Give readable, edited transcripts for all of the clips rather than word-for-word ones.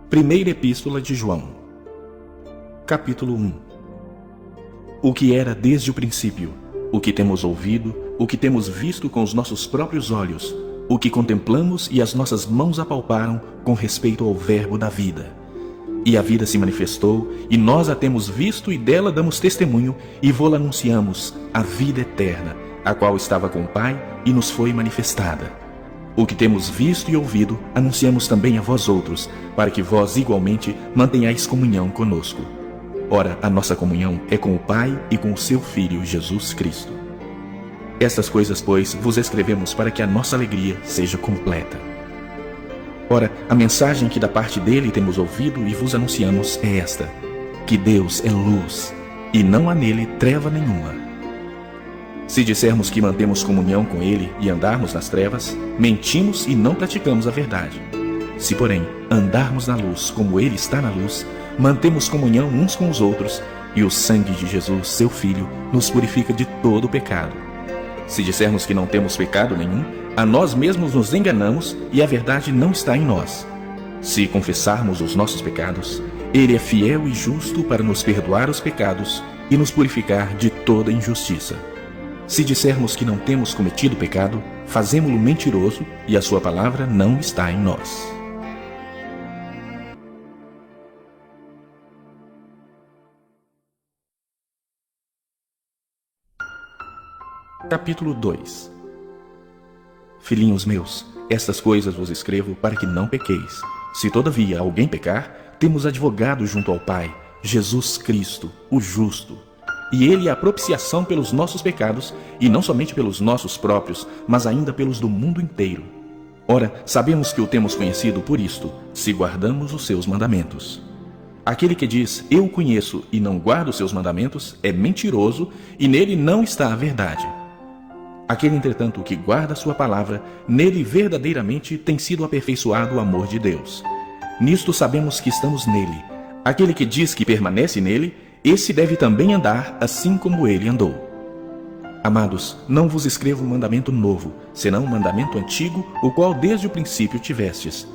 Primeira Epístola de João, capítulo 1. O que era desde o princípio, o que temos ouvido, o que temos visto com os nossos próprios olhos, o que contemplamos e as nossas mãos apalparam com respeito ao Verbo da vida. E a vida se manifestou, e nós a temos visto e dela damos testemunho, e vô-la anunciamos, a vida eterna, a qual estava com o Pai e nos foi manifestada. O que temos visto e ouvido, anunciamos também a vós outros, para que vós igualmente mantenhais comunhão conosco. Ora, a nossa comunhão é com o Pai e com o seu Filho Jesus Cristo. Estas coisas, pois, vos escrevemos para que a nossa alegria seja completa. Ora, a mensagem que da parte dele temos ouvido e vos anunciamos é esta: que Deus é luz, e não há nele treva nenhuma. Se dissermos que mantemos comunhão com ele e andarmos nas trevas, mentimos e não praticamos a verdade. Se, porém, andarmos na luz como ele está na luz, mantemos comunhão uns com os outros, e o sangue de Jesus, seu Filho, nos purifica de todo o pecado. Se dissermos que não temos pecado nenhum, a nós mesmos nos enganamos e a verdade não está em nós. Se confessarmos os nossos pecados, ele é fiel e justo para nos perdoar os pecados e nos purificar de toda injustiça. Se dissermos que não temos cometido pecado, fazemo-lo mentiroso e a sua palavra não está em nós. Capítulo 2. Filhinhos meus, estas coisas vos escrevo para que não pequeis. Se todavia alguém pecar, temos advogado junto ao Pai, Jesus Cristo, o justo. E ele é a propiciação pelos nossos pecados, e não somente pelos nossos próprios, mas ainda pelos do mundo inteiro. Ora, sabemos que o temos conhecido por isto, se guardamos os seus mandamentos. Aquele que diz, eu o conheço, e não guarda os seus mandamentos, é mentiroso, e nele não está a verdade. Aquele, entretanto, que guarda a sua palavra, nele verdadeiramente tem sido aperfeiçoado o amor de Deus. Nisto sabemos que estamos nele. Aquele que diz que permanece nele, esse deve também andar assim como ele andou. Amados, não vos escrevo um mandamento novo, senão um mandamento antigo, o qual desde o princípio tivestes.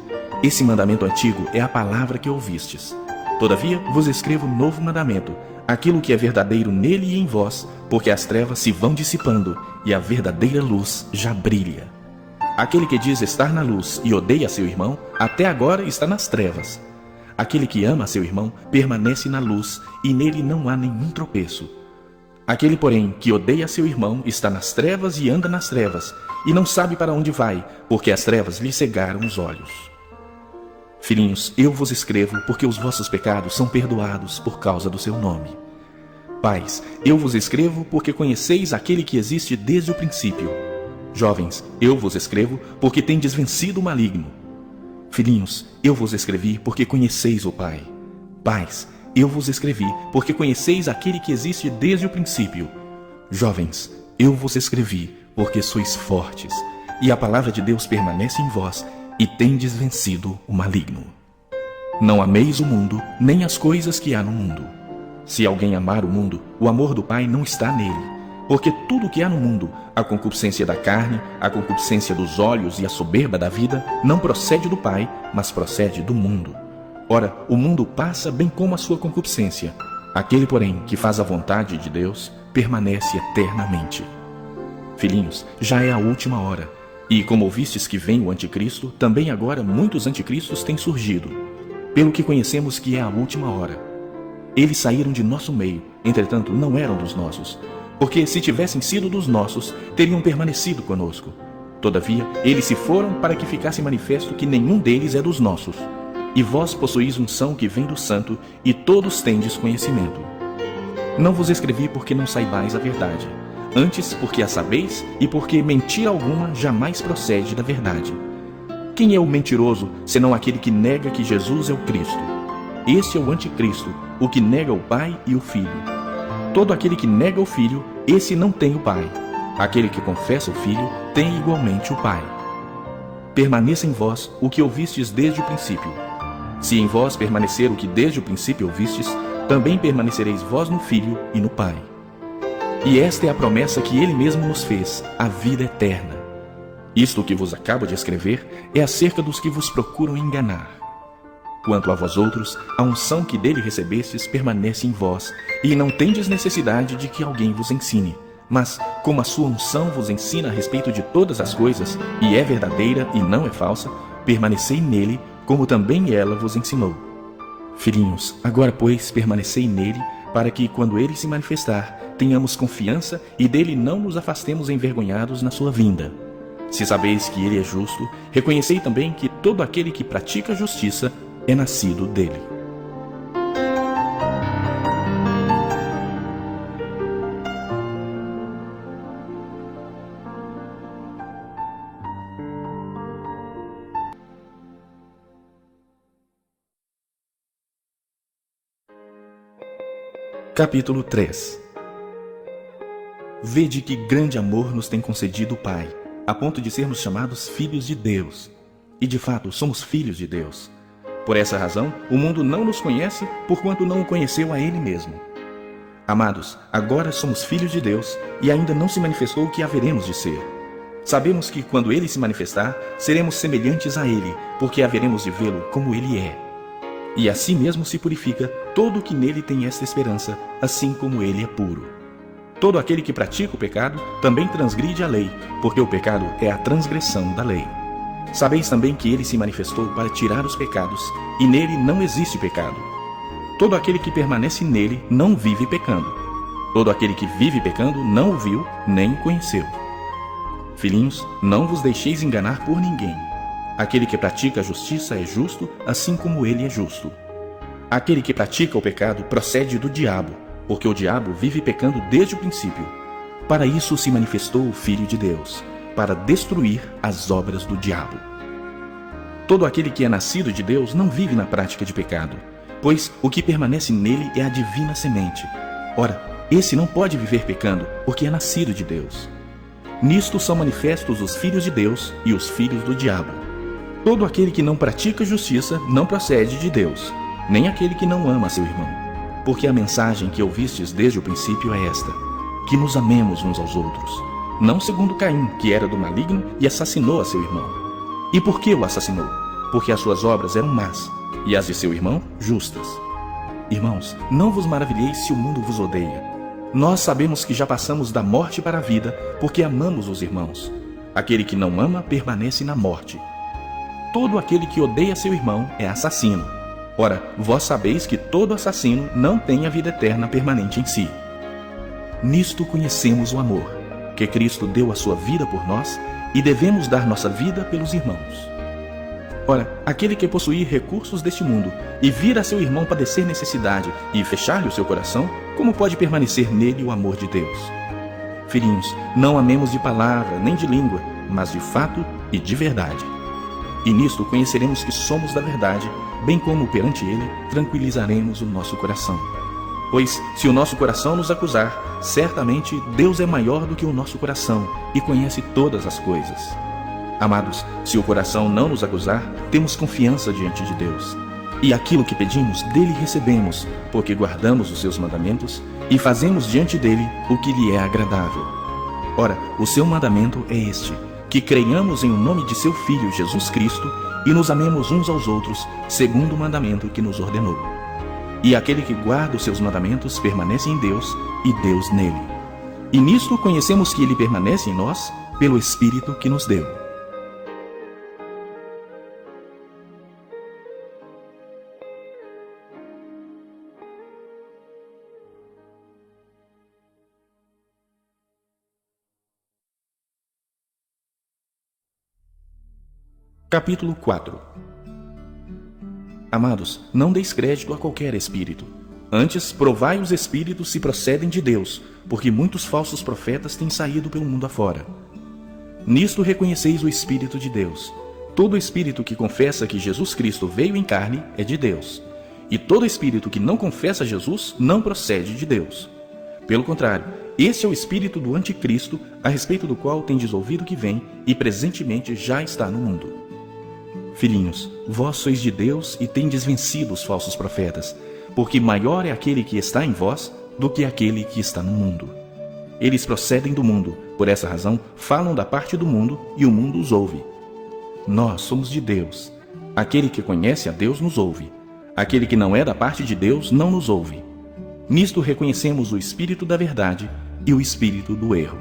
Esse mandamento antigo é a palavra que ouvistes. Todavia vos escrevo um novo mandamento, aquilo que é verdadeiro nele e em vós, porque as trevas se vão dissipando e a verdadeira luz já brilha. Aquele que diz estar na luz e odeia seu irmão, até agora está nas trevas. Aquele que ama seu irmão permanece na luz e nele não há nenhum tropeço. Aquele, porém, que odeia seu irmão está nas trevas e anda nas trevas, e não sabe para onde vai, porque as trevas lhe cegaram os olhos. Filhinhos, eu vos escrevo porque os vossos pecados são perdoados por causa do seu nome. Pais, eu vos escrevo porque conheceis aquele que existe desde o princípio. Jovens, eu vos escrevo porque tendes vencido o maligno. Filhinhos, eu vos escrevi porque conheceis o Pai. Pais, eu vos escrevi porque conheceis aquele que existe desde o princípio. Jovens, eu vos escrevi porque sois fortes, e a palavra de Deus permanece em vós, e tendes vencido o maligno. Não ameis o mundo, nem as coisas que há no mundo. Se alguém amar o mundo, o amor do Pai não está nele. Porque tudo o que há no mundo, a concupiscência da carne, a concupiscência dos olhos e a soberba da vida, não procede do Pai, mas procede do mundo. Ora, o mundo passa bem como a sua concupiscência. Aquele, porém, que faz a vontade de Deus, permanece eternamente. Filhinhos, já é a última hora. E como ouvistes que vem o anticristo, também agora muitos anticristos têm surgido. Pelo que conhecemos que é a última hora. Eles saíram de nosso meio, entretanto não eram dos nossos. Porque se tivessem sido dos nossos, teriam permanecido conosco. Todavia, eles se foram para que ficasse manifesto que nenhum deles é dos nossos. E vós possuís unção que vem do Santo, e todos tendes conhecimento. Não vos escrevi porque não saibais a verdade, antes porque a sabeis, e porque mentira alguma jamais procede da verdade. Quem é o mentiroso, senão aquele que nega que Jesus é o Cristo? Este é o anticristo, o que nega o Pai e o Filho. Todo aquele que nega o Filho, esse não tem o Pai. Aquele que confessa o Filho, tem igualmente o Pai. Permaneça em vós o que ouvistes desde o princípio. Se em vós permanecer o que desde o princípio ouvistes, também permanecereis vós no Filho e no Pai. E esta é a promessa que ele mesmo nos fez, a vida eterna. Isto que vos acabo de escrever é acerca dos que vos procuram enganar. Quanto a vós outros, a unção que dele recebestes permanece em vós, e não tendes necessidade de que alguém vos ensine. Mas, como a sua unção vos ensina a respeito de todas as coisas, e é verdadeira e não é falsa, permanecei nele, como também ela vos ensinou. Filhinhos, agora, pois, permanecei nele, para que, quando ele se manifestar, tenhamos confiança e dele não nos afastemos envergonhados na sua vinda. Se sabeis que ele é justo, reconhecei também que todo aquele que pratica a justiça é nascido dele. Capítulo 3. Vede que grande amor nos tem concedido o Pai, a ponto de sermos chamados filhos de Deus. E de fato somos filhos de Deus. Por essa razão, o mundo não nos conhece, porquanto não o conheceu a Ele mesmo. Amados, agora somos filhos de Deus, e ainda não se manifestou o que haveremos de ser. Sabemos que, quando Ele se manifestar, seremos semelhantes a Ele, porque haveremos de vê-lo como Ele é. E assim mesmo se purifica todo o que nele tem esta esperança, assim como ele é puro. Todo aquele que pratica o pecado também transgride a lei, porque o pecado é a transgressão da lei. Sabeis também que ele se manifestou para tirar os pecados, e nele não existe pecado. Todo aquele que permanece nele não vive pecando. Todo aquele que vive pecando não o viu, nem o conheceu. Filhinhos, não vos deixeis enganar por ninguém. Aquele que pratica a justiça é justo, assim como ele é justo. Aquele que pratica o pecado procede do diabo, porque o diabo vive pecando desde o princípio. Para isso se manifestou o Filho de Deus, para destruir as obras do diabo. Todo aquele que é nascido de Deus não vive na prática de pecado, pois o que permanece nele é a divina semente. Ora, esse não pode viver pecando, porque é nascido de Deus. Nisto são manifestos os filhos de Deus e os filhos do diabo. Todo aquele que não pratica justiça não procede de Deus, nem aquele que não ama seu irmão. Porque a mensagem que ouvistes desde o princípio é esta, que nos amemos uns aos outros, não segundo Caim, que era do maligno e assassinou a seu irmão. E por que o assassinou? Porque as suas obras eram más, e as de seu irmão justas. Irmãos, não vos maravilheis se o mundo vos odeia. Nós sabemos que já passamos da morte para a vida, porque amamos os irmãos. Aquele que não ama permanece na morte. Todo aquele que odeia seu irmão é assassino. Ora, vós sabeis que todo assassino não tem a vida eterna permanente em si. Nisto conhecemos o amor, que Cristo deu a sua vida por nós, e devemos dar nossa vida pelos irmãos. Ora, aquele que possuir recursos deste mundo, e vir a seu irmão padecer necessidade, e fechar-lhe o seu coração, como pode permanecer nele o amor de Deus? Filhinhos, não amemos de palavra, nem de língua, mas de fato e de verdade. E nisto conheceremos que somos da verdade, bem como perante ele tranquilizaremos o nosso coração. Pois, se o nosso coração nos acusar, certamente Deus é maior do que o nosso coração e conhece todas as coisas. Amados, se o coração não nos acusar, temos confiança diante de Deus. E aquilo que pedimos, dele recebemos, porque guardamos os seus mandamentos e fazemos diante dele o que lhe é agradável. Ora, o seu mandamento é este, que creiamos em o nome de seu Filho Jesus Cristo e nos amemos uns aos outros, segundo o mandamento que nos ordenou. E aquele que guarda os seus mandamentos permanece em Deus e Deus nele. E nisto conhecemos que ele permanece em nós pelo Espírito que nos deu. Capítulo 4. Amados, não deis crédito a qualquer espírito. Antes, provai os espíritos se procedem de Deus, porque muitos falsos profetas têm saído pelo mundo afora. Nisto reconheceis o Espírito de Deus. Todo espírito que confessa que Jesus Cristo veio em carne é de Deus. E todo espírito que não confessa Jesus não procede de Deus. Pelo contrário, esse é o espírito do anticristo, a respeito do qual tendes ouvido que vem e presentemente já está no mundo. Filhinhos, vós sois de Deus e tendes vencido os falsos profetas, porque maior é aquele que está em vós do que aquele que está no mundo. Eles procedem do mundo, por essa razão falam da parte do mundo e o mundo os ouve. Nós somos de Deus. Aquele que conhece a Deus nos ouve. Aquele que não é da parte de Deus não nos ouve. Nisto reconhecemos o espírito da verdade e o espírito do erro.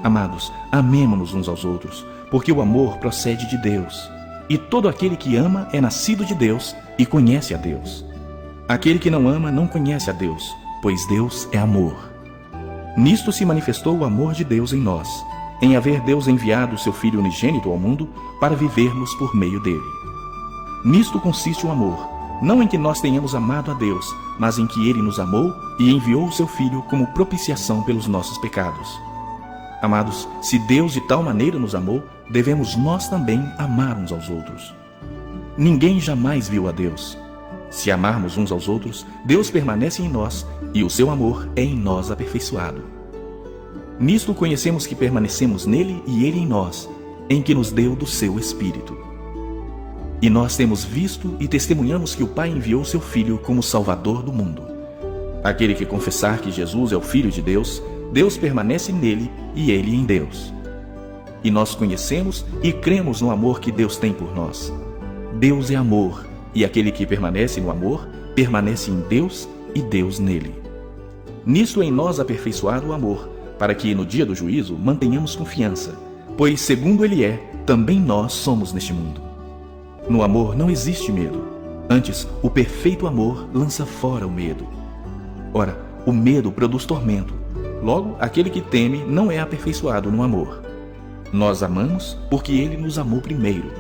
Amados, amemo-nos uns aos outros, porque o amor procede de Deus. E todo aquele que ama é nascido de Deus e conhece a Deus. Aquele que não ama não conhece a Deus, pois Deus é amor. Nisto se manifestou o amor de Deus em nós, em haver Deus enviado o seu Filho unigênito ao mundo para vivermos por meio dele. Nisto consiste o amor, não em que nós tenhamos amado a Deus, mas em que ele nos amou e enviou o seu Filho como propiciação pelos nossos pecados. Amados, se Deus de tal maneira nos amou, devemos nós também amar uns aos outros. Ninguém jamais viu a Deus. Se amarmos uns aos outros, Deus permanece em nós e o seu amor é em nós aperfeiçoado. Nisto conhecemos que permanecemos nele e ele em nós, em que nos deu do seu Espírito. E nós temos visto e testemunhamos que o Pai enviou seu Filho como Salvador do mundo. Aquele que confessar que Jesus é o Filho de Deus, Deus permanece nele e ele em Deus. E nós conhecemos e cremos no amor que Deus tem por nós. Deus é amor, e aquele que permanece no amor, permanece em Deus e Deus nele. Nisto é em nós aperfeiçoado o amor, para que no dia do juízo mantenhamos confiança, pois segundo ele é, também nós somos neste mundo. No amor não existe medo, antes o perfeito amor lança fora o medo. Ora, o medo produz tormento, logo aquele que teme não é aperfeiçoado no amor. Nós amamos porque ele nos amou primeiro.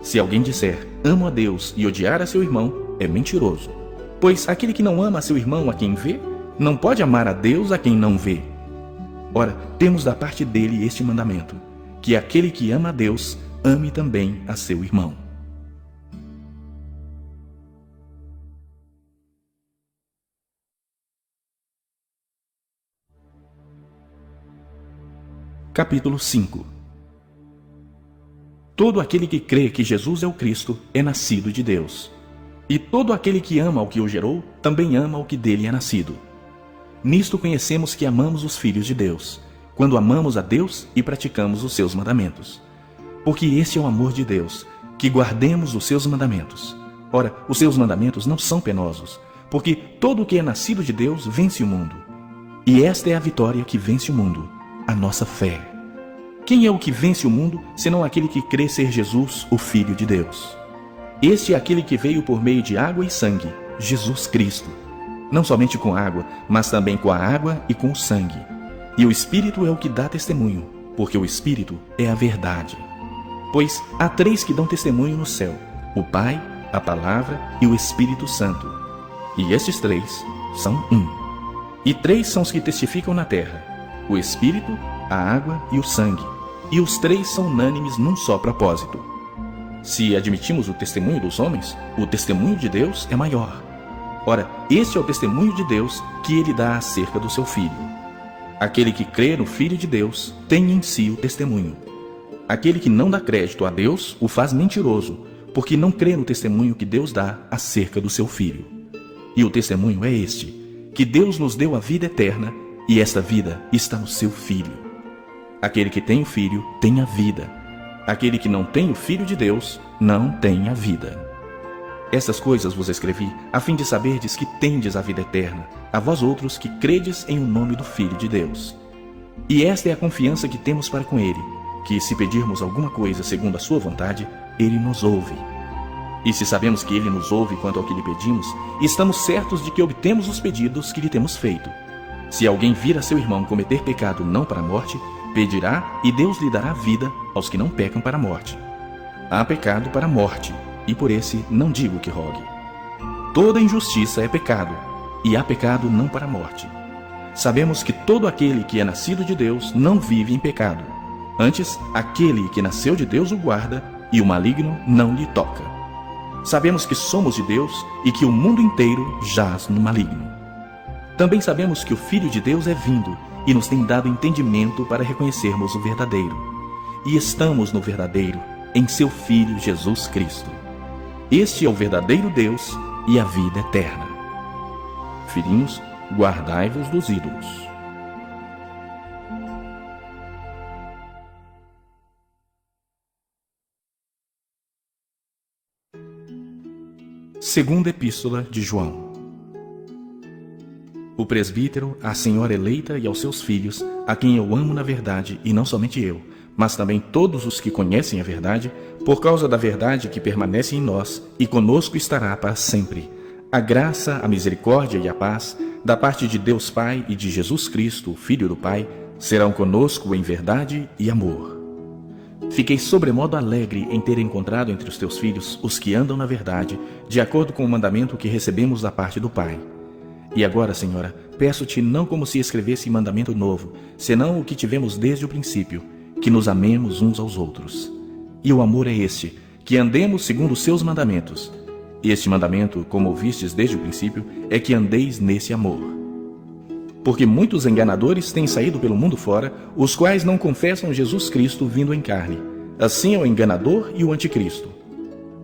Se alguém disser, amo a Deus e odiar a seu irmão, é mentiroso. Pois aquele que não ama a seu irmão a quem vê, não pode amar a Deus a quem não vê. Ora, temos da parte dele este mandamento, que aquele que ama a Deus, ame também a seu irmão. Capítulo 5. Todo aquele que crê que Jesus é o Cristo é nascido de Deus. E todo aquele que ama ao que o gerou, também ama ao que dele é nascido. Nisto conhecemos que amamos os filhos de Deus, quando amamos a Deus e praticamos os seus mandamentos. Porque este é o amor de Deus, que guardemos os seus mandamentos. Ora, os seus mandamentos não são penosos, porque todo o que é nascido de Deus vence o mundo. E esta é a vitória que vence o mundo, a nossa fé. Quem é o que vence o mundo, senão aquele que crê ser Jesus, o Filho de Deus? Este é aquele que veio por meio de água e sangue, Jesus Cristo. Não somente com água, mas também com a água e com o sangue. E o Espírito é o que dá testemunho, porque o Espírito é a verdade. Pois há três que dão testemunho no céu: o Pai, a Palavra e o Espírito Santo. E estes três são um. E três são os que testificam na terra: o Espírito, a água e o sangue. E os três são unânimes num só propósito. Se admitimos o testemunho dos homens, o testemunho de Deus é maior. Ora, este é o testemunho de Deus que ele dá acerca do seu Filho. Aquele que crê no Filho de Deus tem em si o testemunho. Aquele que não dá crédito a Deus o faz mentiroso, porque não crê no testemunho que Deus dá acerca do seu Filho. E o testemunho é este, que Deus nos deu a vida eterna, e esta vida está no seu Filho. Aquele que tem o Filho tem a vida. Aquele que não tem o Filho de Deus não tem a vida. Estas coisas vos escrevi, a fim de saberdes que tendes a vida eterna, a vós outros que credes em o nome do Filho de Deus. E esta é a confiança que temos para com ele, que se pedirmos alguma coisa segundo a sua vontade, ele nos ouve. E se sabemos que ele nos ouve quanto ao que lhe pedimos, estamos certos de que obtemos os pedidos que lhe temos feito. Se alguém vir a seu irmão cometer pecado não para a morte, pedirá e Deus lhe dará vida aos que não pecam para a morte. Há pecado para a morte, e por esse não digo que rogue. Toda injustiça é pecado, e há pecado não para a morte. Sabemos que todo aquele que é nascido de Deus não vive em pecado. Antes, aquele que nasceu de Deus o guarda, e o maligno não lhe toca. Sabemos que somos de Deus e que o mundo inteiro jaz no maligno. Também sabemos que o Filho de Deus é vindo e nos tem dado entendimento para reconhecermos o verdadeiro. E estamos no verdadeiro, em seu Filho Jesus Cristo. Este é o verdadeiro Deus e a vida eterna. Filhinhos, guardai-vos dos ídolos. Segunda Epístola de João. O presbítero, a senhora eleita e aos seus filhos, a quem eu amo na verdade, e não somente eu, mas também todos os que conhecem a verdade, por causa da verdade que permanece em nós e conosco estará para sempre. A graça, a misericórdia e a paz, da parte de Deus Pai e de Jesus Cristo, Filho do Pai, serão conosco em verdade e amor. Fiquei sobremodo alegre em ter encontrado entre os teus filhos os que andam na verdade, de acordo com o mandamento que recebemos da parte do Pai. E agora, Senhora, peço-te não como se escrevesse mandamento novo, senão o que tivemos desde o princípio, que nos amemos uns aos outros. E o amor é este, que andemos segundo os seus mandamentos. E este mandamento, como ouvistes desde o princípio, é que andeis nesse amor. Porque muitos enganadores têm saído pelo mundo fora, os quais não confessam Jesus Cristo vindo em carne. Assim é o enganador e o anticristo.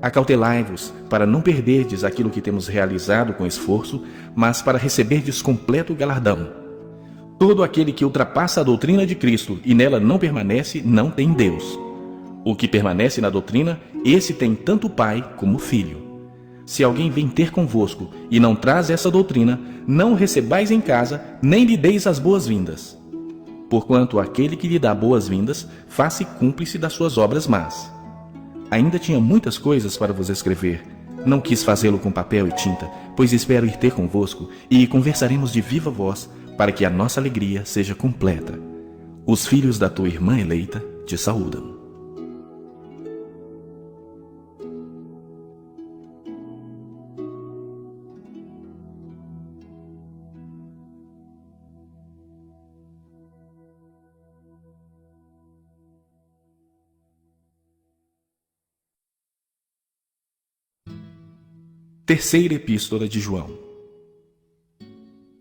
Acautelai-vos, para não perderdes aquilo que temos realizado com esforço, mas para receberdes completo galardão. Todo aquele que ultrapassa a doutrina de Cristo e nela não permanece, não tem Deus. O que permanece na doutrina, esse tem tanto o Pai como o Filho. Se alguém vem ter convosco e não traz essa doutrina, não o recebais em casa, nem lhe deis as boas-vindas. Porquanto aquele que lhe dá boas-vindas, faça cúmplice das suas obras más. Ainda tinha muitas coisas para vos escrever. Não quis fazê-lo com papel e tinta, pois espero ir ter convosco e conversaremos de viva voz, para que a nossa alegria seja completa. Os filhos da tua irmã eleita te saúdam. Terceira Epístola de João.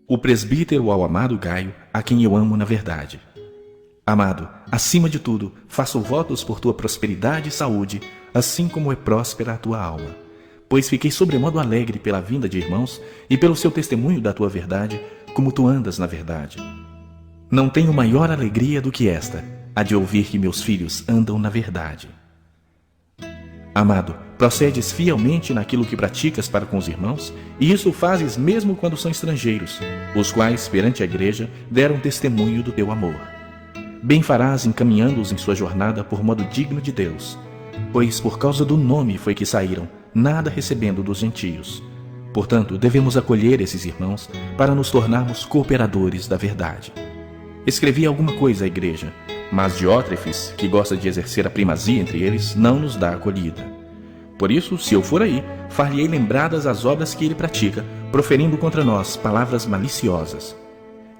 O presbítero ao amado Gaio, a quem eu amo na verdade. Amado, acima de tudo, faço votos por tua prosperidade e saúde, assim como é próspera a tua alma. Pois fiquei sobremodo alegre pela vinda de irmãos e pelo seu testemunho da tua verdade, como tu andas na verdade. Não tenho maior alegria do que esta, a de ouvir que meus filhos andam na verdade. Amado, procedes fielmente naquilo que praticas para com os irmãos, e isso fazes mesmo quando são estrangeiros, os quais, perante a igreja, deram testemunho do teu amor. Bem farás encaminhando-os em sua jornada por modo digno de Deus, pois por causa do nome foi que saíram, nada recebendo dos gentios. Portanto, devemos acolher esses irmãos para nos tornarmos cooperadores da verdade. Escrevi alguma coisa à igreja, mas Diótrefes, que gosta de exercer a primazia entre eles, não nos dá acolhida. Por isso, se eu for aí, far-lhe-ei lembradas as obras que ele pratica, proferindo contra nós palavras maliciosas.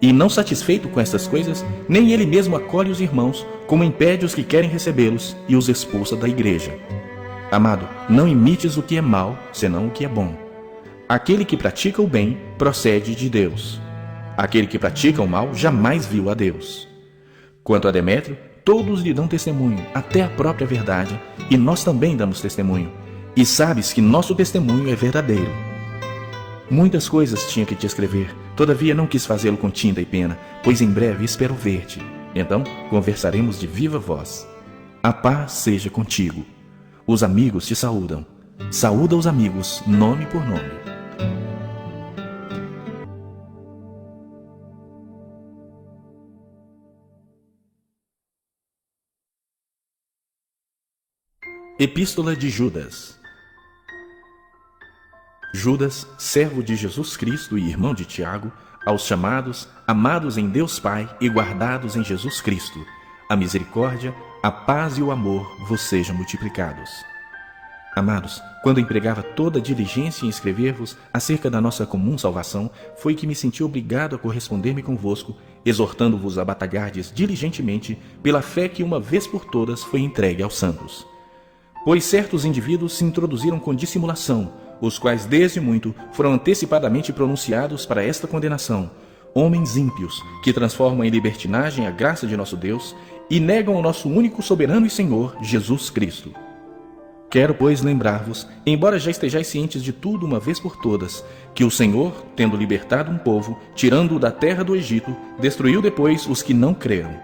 E não satisfeito com estas coisas, nem ele mesmo acolhe os irmãos, como impede os que querem recebê-los e os expulsa da igreja. Amado, não imites o que é mal, senão o que é bom. Aquele que pratica o bem procede de Deus. Aquele que pratica o mal jamais viu a Deus. Quanto a Demétrio, todos lhe dão testemunho, até a própria verdade, e nós também damos testemunho. E sabes que nosso testemunho é verdadeiro. Muitas coisas tinha que te escrever, todavia não quis fazê-lo com tinta e pena, pois em breve espero ver-te. Então conversaremos de viva voz. A paz seja contigo. Os amigos te saúdam. Saúda os amigos, nome por nome. Epístola de Judas. Judas, servo de Jesus Cristo e irmão de Tiago, aos chamados, amados em Deus Pai e guardados em Jesus Cristo, a misericórdia, a paz e o amor vos sejam multiplicados. Amados, quando empregava toda a diligência em escrever-vos acerca da nossa comum salvação, foi que me senti obrigado a corresponder-me convosco, exortando-vos a batalhardes diligentemente pela fé que uma vez por todas foi entregue aos santos. Pois certos indivíduos se introduziram com dissimulação, os quais desde muito foram antecipadamente pronunciados para esta condenação, homens ímpios, que transformam em libertinagem a graça de nosso Deus e negam o nosso único soberano e Senhor, Jesus Cristo. Quero, pois, lembrar-vos, embora já estejais cientes de tudo uma vez por todas, que o Senhor, tendo libertado um povo, tirando-o da terra do Egito, destruiu depois os que não creram.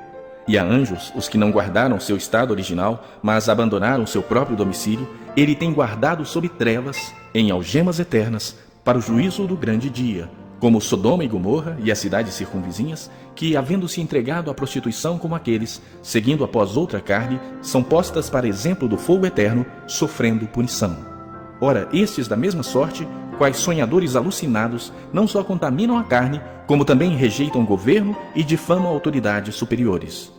E a anjos, os que não guardaram seu estado original, mas abandonaram seu próprio domicílio, ele tem guardado sob trevas, em algemas eternas, para o juízo do grande dia, como Sodoma e Gomorra e as cidades circunvizinhas, que, havendo-se entregado à prostituição como aqueles, seguindo após outra carne, são postas para exemplo do fogo eterno, sofrendo punição. Ora, estes da mesma sorte, quais sonhadores alucinados, não só contaminam a carne, como também rejeitam o governo e difamam autoridades superiores.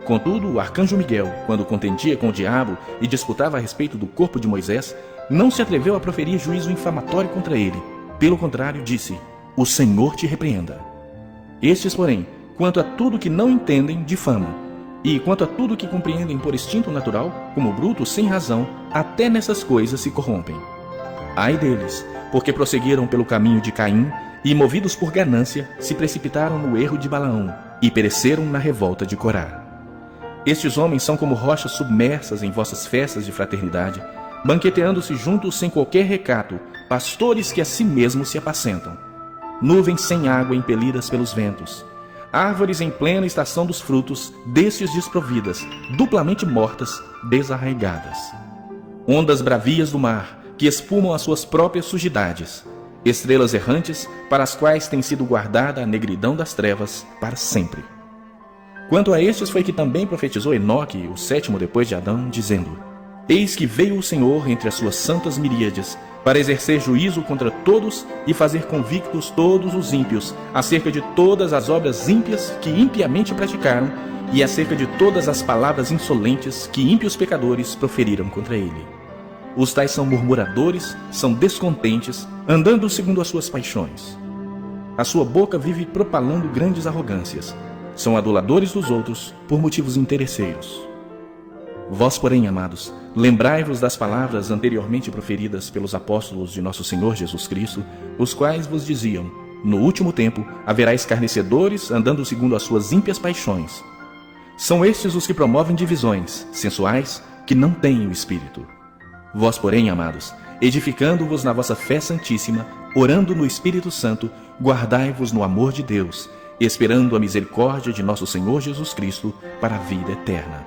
Contudo, o arcanjo Miguel, quando contendia com o diabo e disputava a respeito do corpo de Moisés, não se atreveu a proferir juízo infamatório contra ele. Pelo contrário, disse: "O Senhor te repreenda." Estes, porém, quanto a tudo que não entendem, difamam, e quanto a tudo que compreendem por instinto natural, como brutos sem razão, até nessas coisas se corrompem. Ai deles, porque prosseguiram pelo caminho de Caim, e, movidos por ganância, se precipitaram no erro de Balaão, e pereceram na revolta de Corá. Estes homens são como rochas submersas em vossas festas de fraternidade, banqueteando-se juntos sem qualquer recato, pastores que a si mesmos se apacentam. Nuvens sem água impelidas pelos ventos, árvores em plena estação dos frutos, destes desprovidas, duplamente mortas, desarraigadas. Ondas bravias do mar, que espumam as suas próprias sujidades, estrelas errantes, para as quais tem sido guardada a negridão das trevas para sempre. Quanto a estes foi que também profetizou Enoque, o sétimo depois de Adão, dizendo: "Eis que veio o Senhor entre as suas santas miríades, para exercer juízo contra todos e fazer convictos todos os ímpios, acerca de todas as obras ímpias que impiamente praticaram, e acerca de todas as palavras insolentes que ímpios pecadores proferiram contra ele. Os tais são murmuradores, são descontentes, andando segundo as suas paixões. A sua boca vive propalando grandes arrogâncias. São aduladores dos outros por motivos interesseiros. Vós, porém, amados, lembrai-vos das palavras anteriormente proferidas pelos apóstolos de nosso Senhor Jesus Cristo, os quais vos diziam: no último tempo haverá escarnecedores andando segundo as suas ímpias paixões. São estes os que promovem divisões, sensuais, que não têm o Espírito. Vós, porém, amados, edificando-vos na vossa fé santíssima, orando no Espírito Santo, guardai-vos no amor de Deus, esperando a misericórdia de nosso Senhor Jesus Cristo para a vida eterna.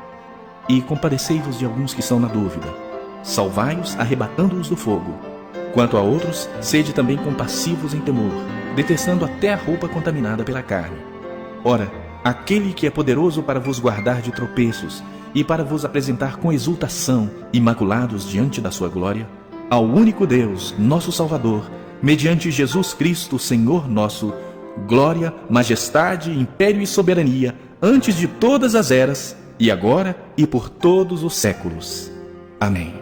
E compadecei-vos de alguns que são na dúvida. Salvai-os, arrebatando-os do fogo. Quanto a outros, sede também compassivos em temor, detestando até a roupa contaminada pela carne. Ora, aquele que é poderoso para vos guardar de tropeços e para vos apresentar com exultação, imaculados diante da sua glória, ao único Deus, nosso Salvador, mediante Jesus Cristo, Senhor nosso, glória, majestade, império e soberania, antes de todas as eras, e agora e por todos os séculos. Amém.